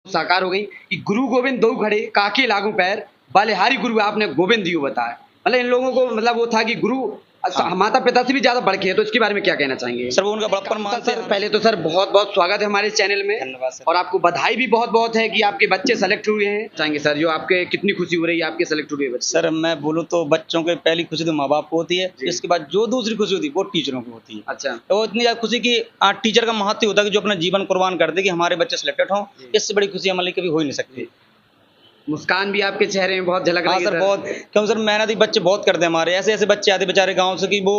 साकार हो गई कि गुरु गोविंद दो खड़े काके लागू पैर बलिहारी गुरु आपने गोविंद दियो बताया। मतलब इन लोगों को मतलब वो था कि गुरु माता पिता से भी ज्यादा बढ़ के है, तो इसके बारे में क्या कहना चाहेंगे? सर वो उनका बड़प्पन मानते सर हैं। पहले तो सर बहुत बहुत स्वागत है हमारे चैनल में, धन्यवाद सर। और आपको बधाई भी बहुत बहुत है कि आपके बच्चे सेलेक्ट हुए हैं। चाहेंगे सर जो आपके कितनी खुशी हो रही है आपके सेलेक्ट हुए बच्चे? सर मैं बोलूँ तो बच्चों के पहली खुशी तो माँ बाप को होती है, इसके बाद जो दूसरी खुशी होती है वो टीचरों को होती है। अच्छा, तो इतनी ज्यादा खुशी की टीचर का महत्व होता है कि जो अपना जीवन कुर्बान कर दे कि हमारे बच्चे सिलेक्टेड हों, इससे बड़ी खुशी हमारे लिए कभी हो ही नहीं सकती। मुस्कान भी आपके चेहरे में बहुत झलक हाँ रही है सर, बहुत, क्योंकि सर मेहनती बच्चे बहुत करते हैं हमारे। ऐसे ऐसे बच्चे आते बेचारे गांव से कि वो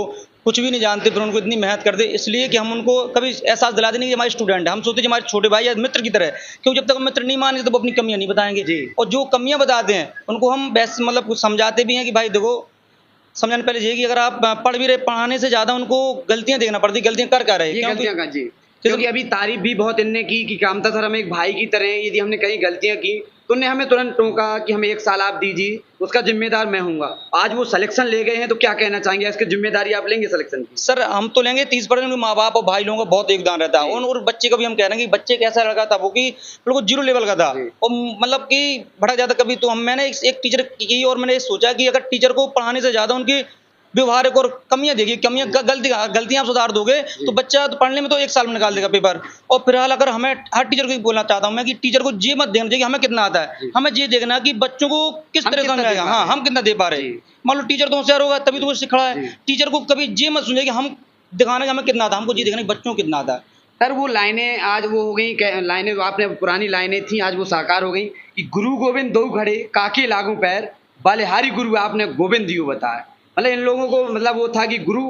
कुछ भी नहीं जानते, फिर उनको इतनी मेहनत करते, इसलिए कि हम उनको कभी एहसास दिलाते नहीं कि हमारे स्टूडेंट है। हम सोचते हैं हमारे छोटे भाई या मित्र की तरह, क्योंकि जब तक हम मित्र नहीं मानेंगे तो वो अपनी कमियां नहीं बताएंगे, और जो कमियां बताते हैं उनको हम बेस्ट मतलब कुछ समझाते भी हैं कि भाई देखो, समझाने पहले ये कि अगर आप पढ़ भी रहे, पढ़ाने से ज्यादा उनको गलतियां देखना पड़ती, गलतियां कर रहे हैं गलतियां का जी। क्योंकि अभी तारीफ भी बहुत इनने की कि कामता सर हमें एक भाई की तरह, यदि हमने कहीं गलतियां की तो उन्हें हमें तुरंत टोका कि हमें 1 साल आप दीजिए, उसका जिम्मेदार मैं हूंगा। आज वो सिलेक्शन ले गए हैं तो क्या कहना चाहेंगे, इसकी जिम्मेदारी आप लेंगे सिलेक्शन की? सर हम तो लेंगे 30%, माँ बाप और भाई लोगों का बहुत योगदान रहता है। और बच्चे को भी हम कह रहे हैं कि बच्चे कैसा लगा था वो, कि बिल्कुल जीरो लेवल का था, और मतलब कि बड़ा ज्यादा कभी तो मैंने एक टीचर की और मैंने सोचा कि अगर टीचर को पढ़ाने से ज्यादा उनकी व्यवहारिक और कमियां देखिए, गलतियां आप सुधार दोगे तो बच्चा तो पढ़ने में तो 1 साल में निकाल देगा पेपर। और फिलहाल अगर हमें हर टीचर को बोलना चाहता हूं मैं कि टीचर को ये मत देखना चाहिए कि हमें कितना आता है, हमें ये देखना कि बच्चों को किस तरह समझाएगा, हाँ हम कितना दे पा रहे हैं। मान लो टीचर तो होशियार होगा तभी तो वो सिखा है, टीचर को कभी ये मत सुनिए कि हम दिखाना कि हमें कितना आता है, हमको ये देखना कि बच्चों को कितना आता है। सर वो लाइनें आज वो हो गई, लाइनें जो आपने पुरानी लाइनें थी आज वो साकार हो गई कि गुरु गोविंद दो खड़े काके लागू पैर बलिहारी गुरु आपने गोविंद दियो बताया। मतलब इन लोगों को मतलब वो था कि गुरु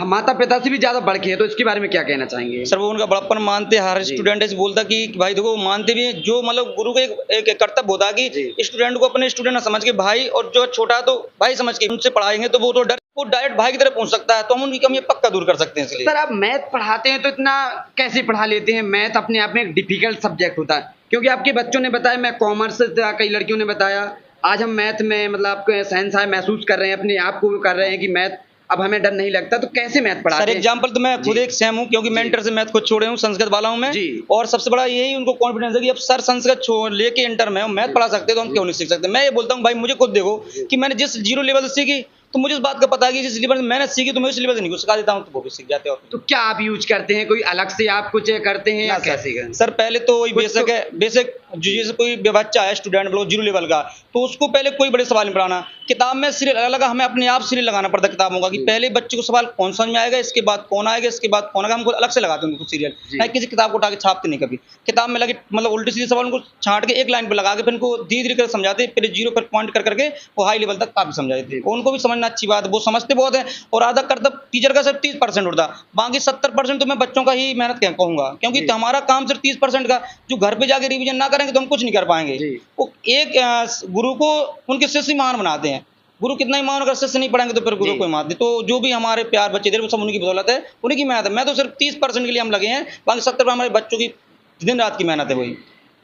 माता पिता से भी ज्यादा बढ़ के है, तो इसके बारे में क्या कहना चाहेंगे? सर वो उनका बड़प्पन मानते हैं। हर स्टूडेंट ऐसे बोलता कि भाई देखो, मानते भी हैं, जो मतलब गुरु का एक कर्तव्य होता है कि स्टूडेंट को अपने स्टूडेंट समझ के भाई, और जो छोटा तो भाई समझ के उनसे पढ़ाएंगे तो वो तो वो डायरेक्ट भाई की तरफ पहुंच सकता है, तो हम उनकी कमियां पक्का दूर कर सकते हैं। इसलिए सर आप मैथ पढ़ाते हैं तो इतना कैसे पढ़ा लेते हैं? मैथ अपने आप में एक डिफिकल्ट सब्जेक्ट होता है, क्योंकि आपके बच्चों ने बताया, मैं कॉमर्स से था, कई लड़कियों ने बताया आज हम मैथ में मतलब आपको सहनसाय महसूस कर रहे हैं, अपने आप को कर रहे हैं कि मैथ अब हमें डर नहीं लगता। तो कैसे मैथ पढ़ाते हैं? सर एग्जांपल तो मैं खुद एक सेम हूँ, क्योंकि मेंटर से मैथ खुद छोड़े हूँ, संस्कृत वाला हूँ मैं, और सबसे बड़ा यही उनको कॉन्फिडेंस है कि अब सर संस्कृत छोड़ लेके इंटर में मैथ पढ़ा सकते तो हम क्यों नहीं सीख सकते। मैं ये बोलता हूँ भाई, मुझे खुद देखो कि मैंने जिस जीरो लेवल से सीखी, तो मुझे इस बात का पता है कि जिस सिलेबस मैंने सीखी तो मैं उस सिलेबस नहीं सिखा देता हूँ, तो वो भी सीख जाते हैं। तो क्या आप यूज करते हैं, कोई अलग से आप कुछ करते हैं या कैसे? सर पहले तो वही बेसिक है, बेसिक जैसे कोई बच्चा है स्टूडेंट जीरो लेवल का, तो उसको पहले कोई बड़े सवाल नहीं पढ़ाना, किताब में सीरियल अलग, हमें अपने आप सीरियल लगाना पड़ता है किताबों का, कि पहले बच्चे को सवाल कौन समझ में आएगा, इसके बाद कौन आएगा, इसके बाद कौन आएगा, हमको अलग से लगाते हैं उनको सीरियल, ना किसी किताब को उठा के छापते नहीं कभी। किताब में लगे मतलब उल्टे सीधे सवाल उनको छांट के एक लाइन पर लगा के फिर उनको धीरे धीरे कर समझाते, फिर जीरो पर पॉइंट कर करके वो हाई लेवल तक काफी समझाते। उनको भी समझना अच्छी बात है, वो समझते बहुत है, और आधा कर्तव्य टीचर का सिर्फ 30% उठता, बाकी 70% तो मैं बच्चों का ही मेहनत कहूंगा, क्योंकि हमारा काम सिर्फ 30% का, जो घर पे जाके रिवीजन ना करेंगे तो हम कुछ नहीं कर पाएंगे। वो एक गुरु को उनके शिष्य महान बनाते हैं, गुरु कितना ही मान, अगर शिष्य नहीं पढ़ेंगे तो फिर गुरु कोई मान दे। तो जो भी हमारे प्यार बच्चे थे वो सब उनकी बदौलत है, उन्हीं की मेहनत है। मैं तो सिर्फ 30% के लिए हम लगे हैं, बाकी 70% हमारे बच्चों की दिन रात की मेहनत है वही।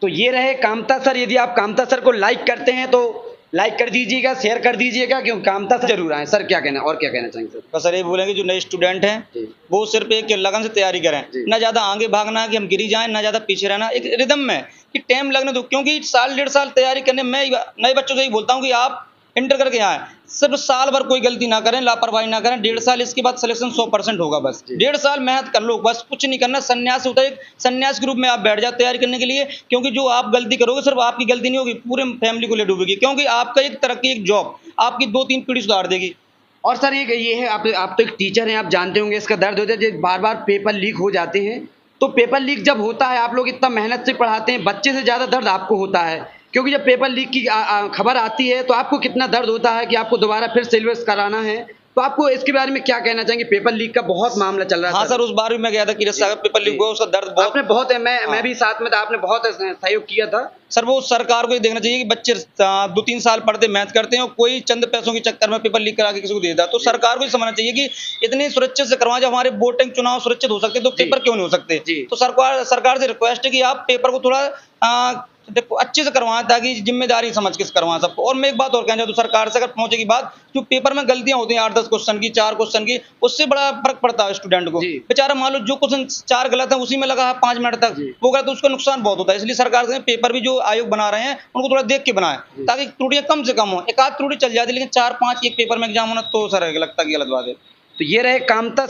तो ये रहे कामता सर। यदि आप कामता सर को लाइक करते हैं तो लाइक कर दीजिएगा, शेयर कर दीजिएगा, क्यों कामता सर जरूर आए। सर क्या कहना, और क्या कहना चाहेंगे सर? बस सर ये बोलेंगे जो नए स्टूडेंट हैं वो सिर्फ एक लगन से तैयारी करें, ना ज्यादा आगे भागना कि हम गिरी जाएं, ना ज्यादा पीछे रहना, एक रिदम में कि टाइम लगने दो, क्योंकि साल 1.5 साल तैयारी करने में नए बच्चों से ही बोलता हूँ कि आप इंटर करके आए, सिर्फ साल भर कोई गलती ना करें, लापरवाही ना करें, 1.5 साल, इसके बाद सिलेक्शन 100% होगा। बस 1.5 साल मेहनत कर लो, बस कुछ नहीं करना। सन्यास होता है, सन्यास के रूप में आप बैठ जाओ तैयारी करने के लिए, क्योंकि जो आप गलती करोगे सिर्फ आपकी गलती नहीं होगी, पूरे फैमिली को ले डूबेगी, क्योंकि आपका एक तरक्की, एक जॉब आपकी 2-3 पीढ़ी सुधार देगी। और सर एक ये है, आप तो एक टीचर हैं, आप जानते होंगे इसका दर्द होता है जब बार बार पेपर लीक हो जाते हैं। तो पेपर लीक जब होता है, आप लोग इतना मेहनत से पढ़ाते हैं, बच्चे से ज्यादा दर्द आपको होता है, क्योंकि जब पेपर लीक की खबर आती है तो आपको कितना दर्द होता है कि आपको दोबारा फिर सिलेबस कराना है। तो आपको इसके बारे में क्या कहना चाहेंगे? पेपर लीक का बहुत मामला चल रहा है। हाँ सर, उस बार भी मैं गया था कि पेपर लीक हुआ, उसका दर्द बहुत, आपने बहुत है, मैं भी साथ में था, आपने बहुत सहयोग किया था। सर वो सरकार को ये देखना चाहिए कि बच्चे 2-3 साल पढ़ते मेहनत करते हैं और कोई चंद पैसों के चक्कर में पेपर लीक करा के किसी को दे देता, तो सरकार को ये समझना चाहिए कि इतने सुरक्षित से करवाएं, जब हमारे वोटिंग चुनाव सुरक्षित हो सकते तो पेपर क्यों नहीं हो सकते। तो सरकार से रिक्वेस्ट है कि आप पेपर को थोड़ा देखो अच्छे से करवाएं, ताकि जिम्मेदारी समझ के करवाएं सबको। और मैं एक बात और कहना चाहता हूँ, सरकार से अगर पहुंचेगी बात, जो पेपर में गलतियां होती हैं 8-10 क्वेश्चन की, 4 क्वेश्चन की, उससे बड़ा फर्क पड़ता है स्टूडेंट को। जी। बेचारा मान लो जो क्वेश्चन 4 गलत है उसी में लगा है 5 मिनट तक, जी। वो गलत, उसका नुकसान बहुत होता है। इसलिए सरकार से पेपर भी जो आयोग बना रहे हैं उनको थोड़ा देख के बनाएं, ताकि त्रुटियां कम से कम हो। एक आध त्रुटि चल जाती है, लेकिन 4-5 एक पेपर में एग्जाम होना तो सर लगता है कि गलत बात है। तो ये रहे कामता